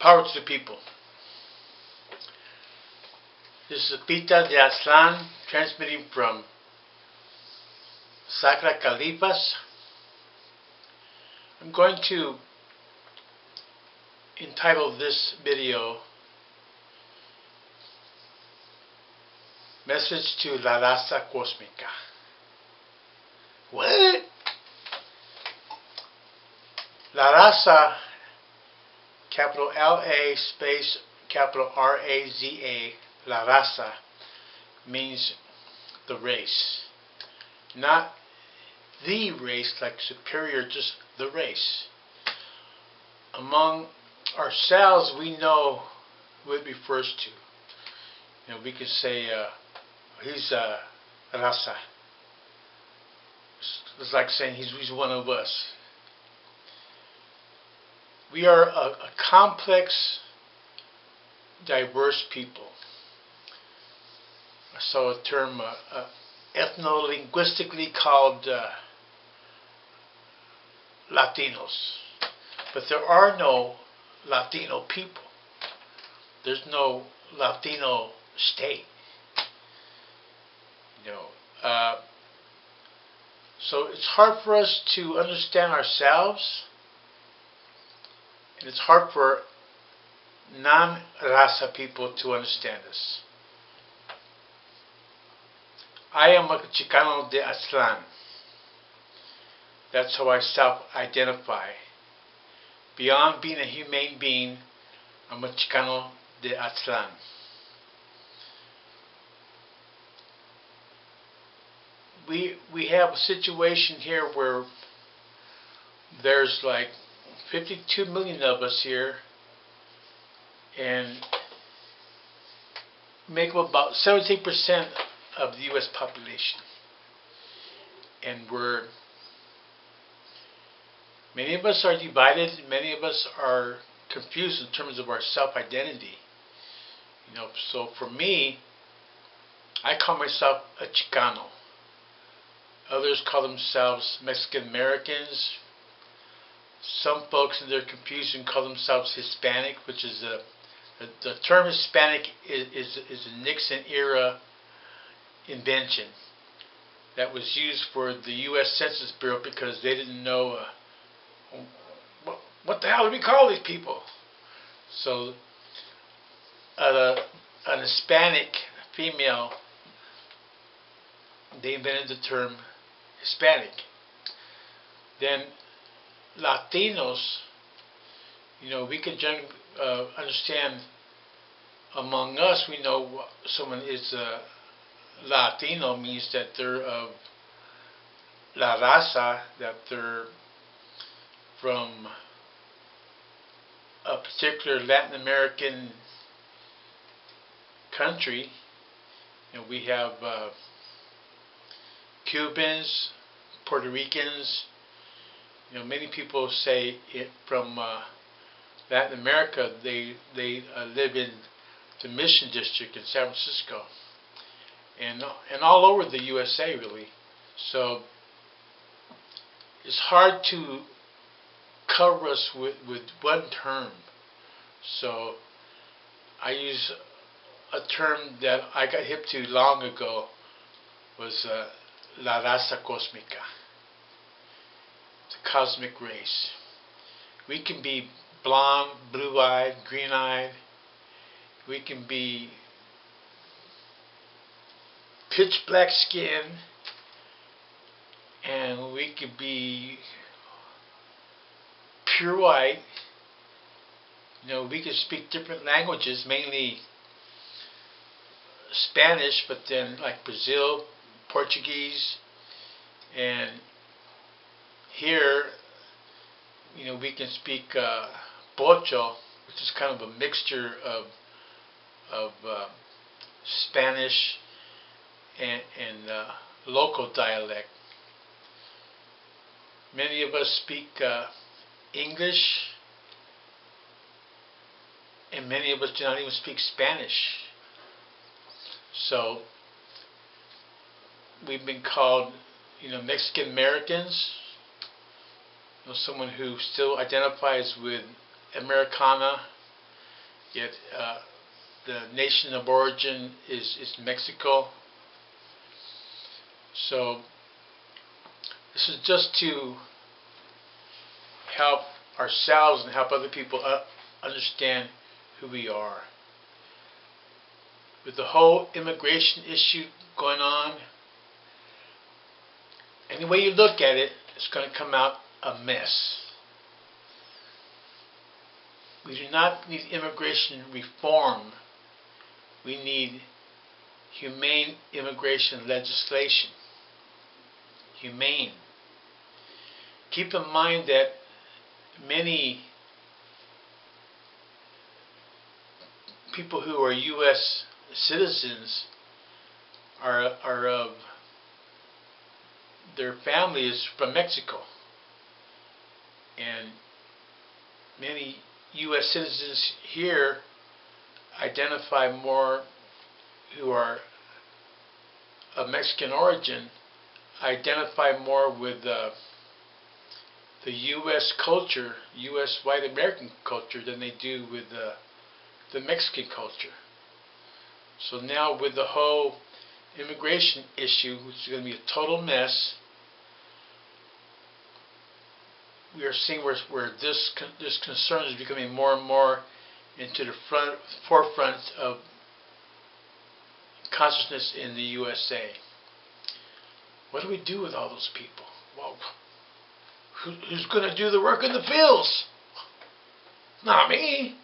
Power to the people. This is Pita de Aztlán, transmitting from Sacramento. I'm going to entitle this video Message to La Raza Cosmicá. What? La Raza, capital L-A space capital R-A-Z-A, La Raza, means the race. Not the race like superior, just the race. Among ourselves, we know what it refers to. You know, we could say he's a raza. It's like saying he's one of us. We are a complex, diverse people. I saw a term ethno-linguistically called Latinos. But there are no Latino people. There's no Latino state. You know, so it's hard for us to understand ourselves, and it's hard for non-raza people to understand us. I am a Chicano de Aztlán. That's how I self-identify. Beyond being a humane being, I'm a Chicano de Aztlán. We have a situation here where there's like 52 million of us here, and make up about 17% of the U.S. population. And many of us are divided, many of us are confused in terms of our self-identity. You know, so for me, I call myself a Chicano. Others call themselves Mexican Americans. Some folks in their confusion call themselves Hispanic, which is the term Hispanic is a Nixon era invention that was used for the U.S. Census Bureau because they didn't know what the hell do we call these people. So an Hispanic female, they invented the term Hispanic. Then Latinos, you know, we can generally understand among us, we know someone is Latino means that they're of La Raza, that they're from a particular Latin American country. You know, we have Cubans, Puerto Ricans. You know, many people say from Latin America they live in the Mission District in San Francisco, and all over the USA really. So it's hard to cover us with one term. So I use a term that I got hip to long ago, was La Raza Cosmicá, the cosmic race. We can be blonde, blue-eyed, green-eyed. We can be pitch black skin, and we could be pure white. You know, we could speak different languages, mainly Spanish, but then like Brazil, Portuguese, and here, you know, we can speak Pocho, which is kind of a mixture of Spanish and local dialect. Many of us speak English, and many of us do not even speak Spanish. So we've been called, you know, Mexican Americans. You know, someone who still identifies with Americana yet the nation of origin is Mexico. So this is just to help ourselves and help other people understand who we are. With the whole immigration issue going on, any way you look at it, it's going to come out a mess. We do not need immigration reform. We need humane immigration legislation. Humane. Keep in mind that many people who are U.S. citizens are of their family is from Mexico, and many U.S. citizens here identify more who are of Mexican origin, identify more with the U.S. culture, U.S. white American culture, than they do with the Mexican culture. So now with the whole immigration issue, which is going to be a total mess, we are seeing where this concern is becoming more and more into the forefront of consciousness in the USA. What do we do with all those people? Well, who's going to do the work in the fields? Not me.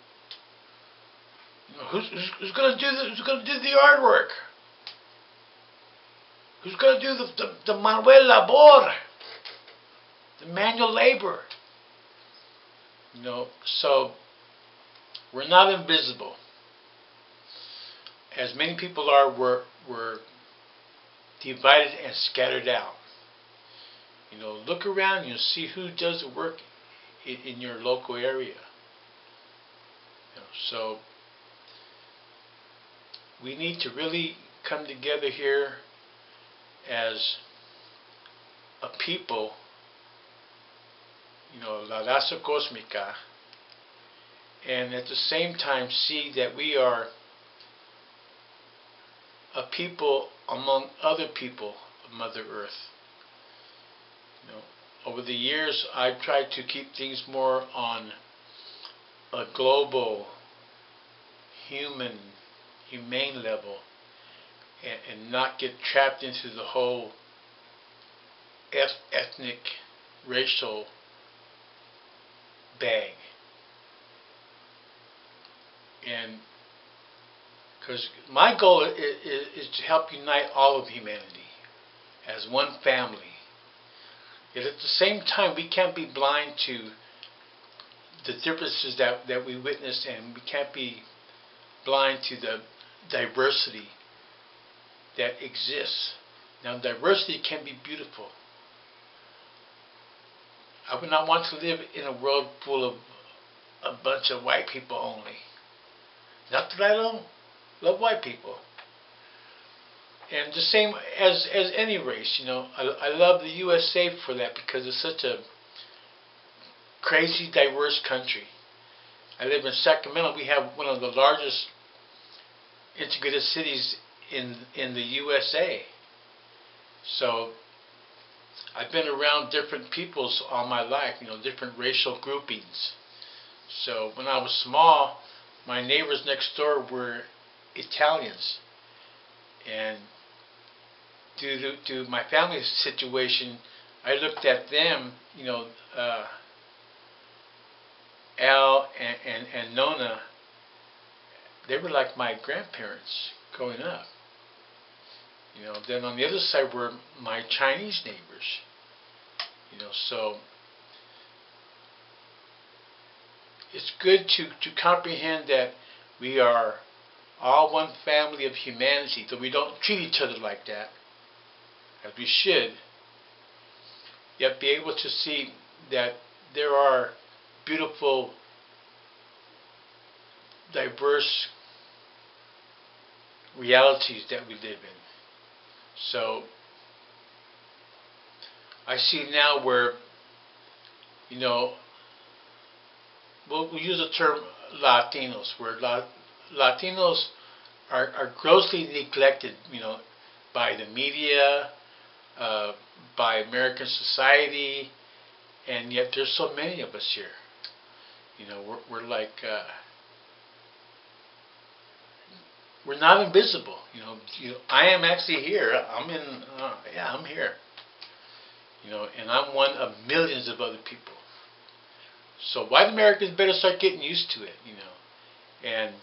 You know, who's going to do the yard work? Who's going to do the manual labor? The manual labor. You know, so we're not invisible. As many people are, we're divided and scattered out. You know, look around and you'll see who does the work in your local area. You know, so we need to really come together here as a people, you know, La Raza Cosmicá, and at the same time see that we are a people among other people of Mother Earth. You know, over the years, I've tried to keep things more on a global, humane level, and not get trapped into the whole ethnic, racial bag. And because my goal is to help unite all of humanity as one family. Yet at the same time, we can't be blind to the differences that we witness, and we can't be blind to the diversity that exists. Now, diversity can be beautiful. I would not want to live in a world full of a bunch of white people only. Not that I don't love white people. And the same as any race, you know, I love the USA for that, because it's such a crazy diverse country. I live in Sacramento. We have one of the largest integrated cities in the USA. So I've been around different peoples all my life, you know, different racial groupings. So when I was small, my neighbors next door were Italians, and due to my family's situation, I looked at them, you know, Al and Nona. They were like my grandparents growing up. You know, then on the other side were my Chinese neighbors. You know, so it's good to comprehend that we are all one family of humanity, though we don't treat each other like that, as we should, yet be able to see that there are beautiful, diverse realities that we live in. So I see now where, you know, we'll use the term Latinos. Latinos are grossly neglected, by the media, by American society, and yet there's so many of us here. We're like, we're not invisible. I am actually here. I'm here. And I'm one of millions of other people. So white Americans better start getting used to it. And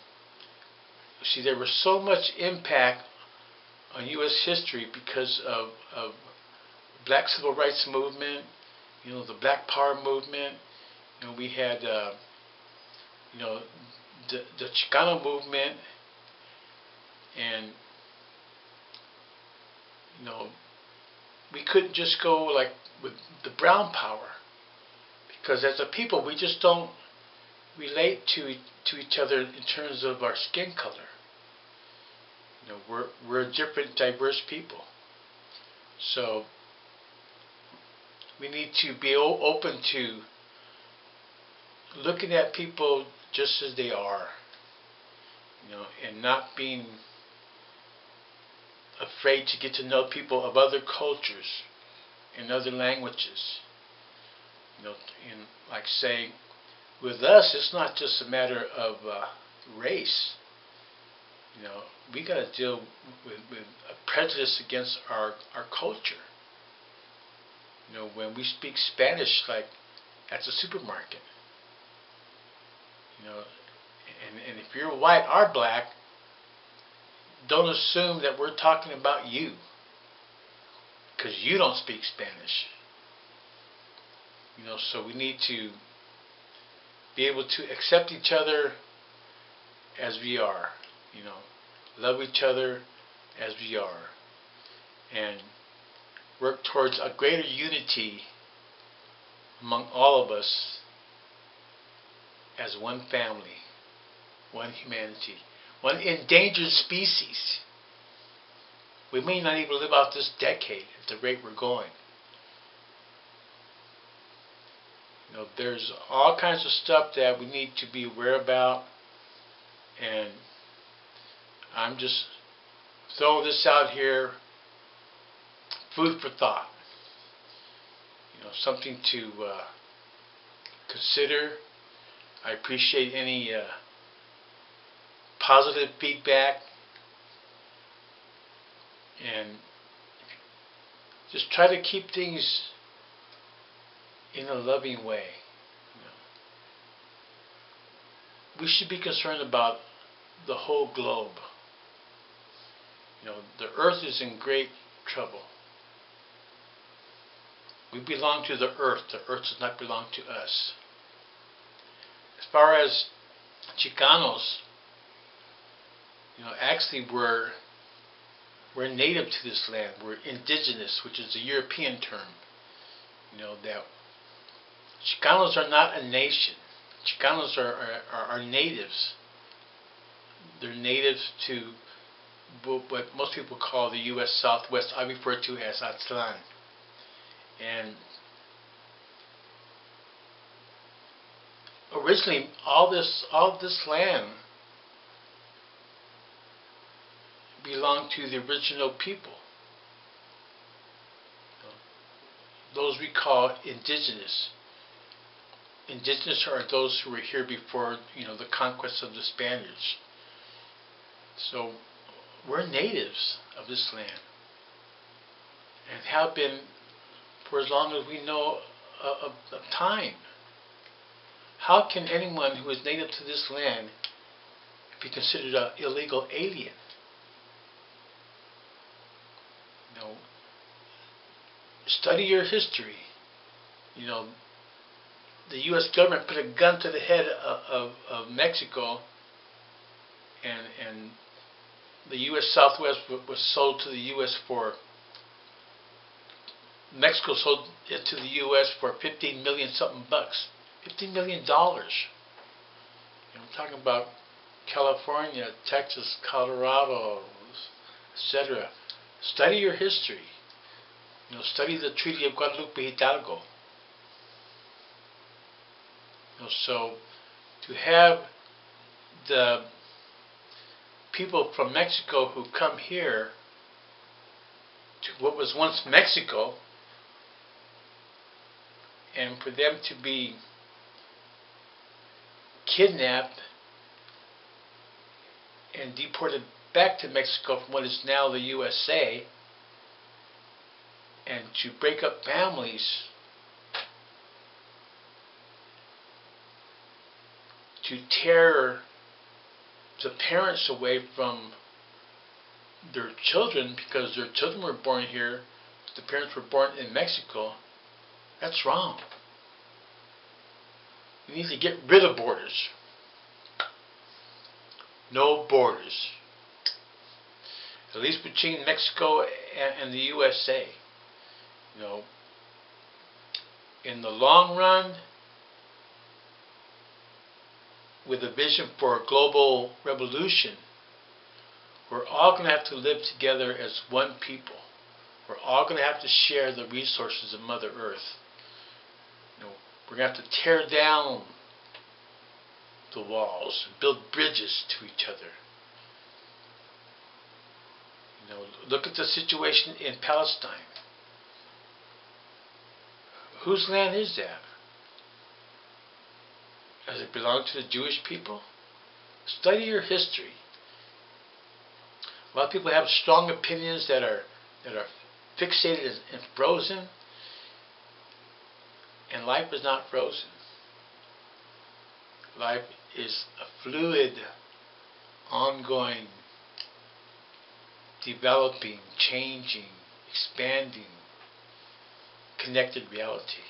see, there was so much impact on U.S. history because of Black Civil Rights Movement, the Black Power movement. We had, the Chicano movement, and we couldn't just go like with the brown power, because as a people we just don't relate to each other in terms of our skin color. We're a different, diverse people. So we need to be open to looking at people just as they are, and not being afraid to get to know people of other cultures and other languages. And like say, with us, it's not just a matter of race. We got to deal with a prejudice against our culture. When we speak Spanish, like at the supermarket, and if you're white or black, don't assume that we're talking about you, because you don't speak Spanish. So we need to be able to accept each other as we are, love each other as we are, and work towards a greater unity among all of us as one family, one humanity, one endangered species. We may not even live out this decade at the rate we're going. There's all kinds of stuff that we need to be aware about, and I'm just throwing this out here, food for thought. Something to consider. I appreciate any positive feedback, and just try to keep things in a loving way. We should be concerned about the whole globe. The earth is in great trouble. We belong to the earth. The earth does not belong to us. As far as Chicanos, actually we're native to this land. We're indigenous, which is a European term. That Chicanos are not a nation. Chicanos are natives. They're natives to what most people call the U.S. Southwest. I refer to as Aztlán. And originally, all this land belonged to the original people. Those we call indigenous. Indigenous are those who were here before, the conquest of the Spaniards. So we're natives of this land, and have been for as long as we know of time. How can anyone who is native to this land be considered an illegal alien? Study your history. The U.S. government put a gun to the head of Mexico, and the U.S. Southwest was sold to the U.S. for, Mexico sold it to the U.S. for $15 million something bucks. $15 million. I'm talking about California, Texas, Colorado, etc. Study your history. Study the Treaty of Guadalupe, Hidalgo. So to have the people from Mexico who come here to what was once Mexico, and for them to be kidnapped and deported back to Mexico from what is now the USA, and to break up families, to tear the parents away from their children because their children were born here, the parents were born in Mexico, that's wrong. We need to get rid of borders. No borders. At least between Mexico and the USA. You know, in the long run, with a vision for a global revolution, we're all going to have to live together as one people. We're all going to have to share the resources of Mother Earth. You know, we're going to have to tear down the walls and build bridges to each other. You know, look at the situation in Palestine. Whose land is that? Does it belong to the Jewish people? Study your history. A lot of people have strong opinions that are fixated and frozen, and life is not frozen. Life is a fluid, ongoing, developing, changing, expanding, connected reality.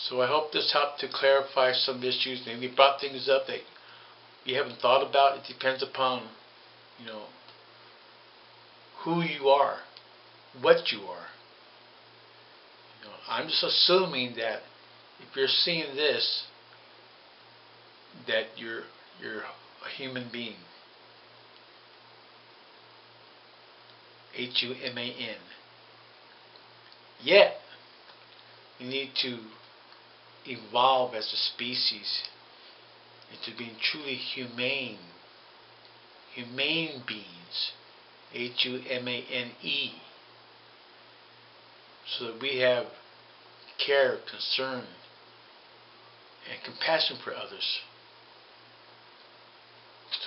So I hope this helped to clarify some issues, maybe brought things up that you haven't thought about. It depends upon, you know, who you are, what you are. You know, I'm just assuming that if you're seeing this, that you're a human being. Human. Yet, we need to evolve as a species into being truly humane beings, Humane, so that we have care, concern, and compassion for others,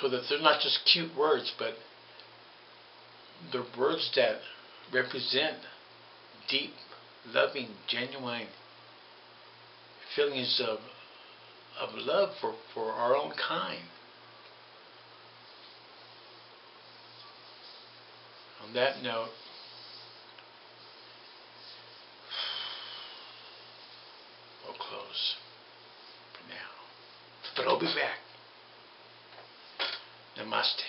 so that they're not just cute words, but they're words that represent deep, loving, genuine feelings of love for our own kind. On that note, we'll close for now. But I'll be back. Namaste.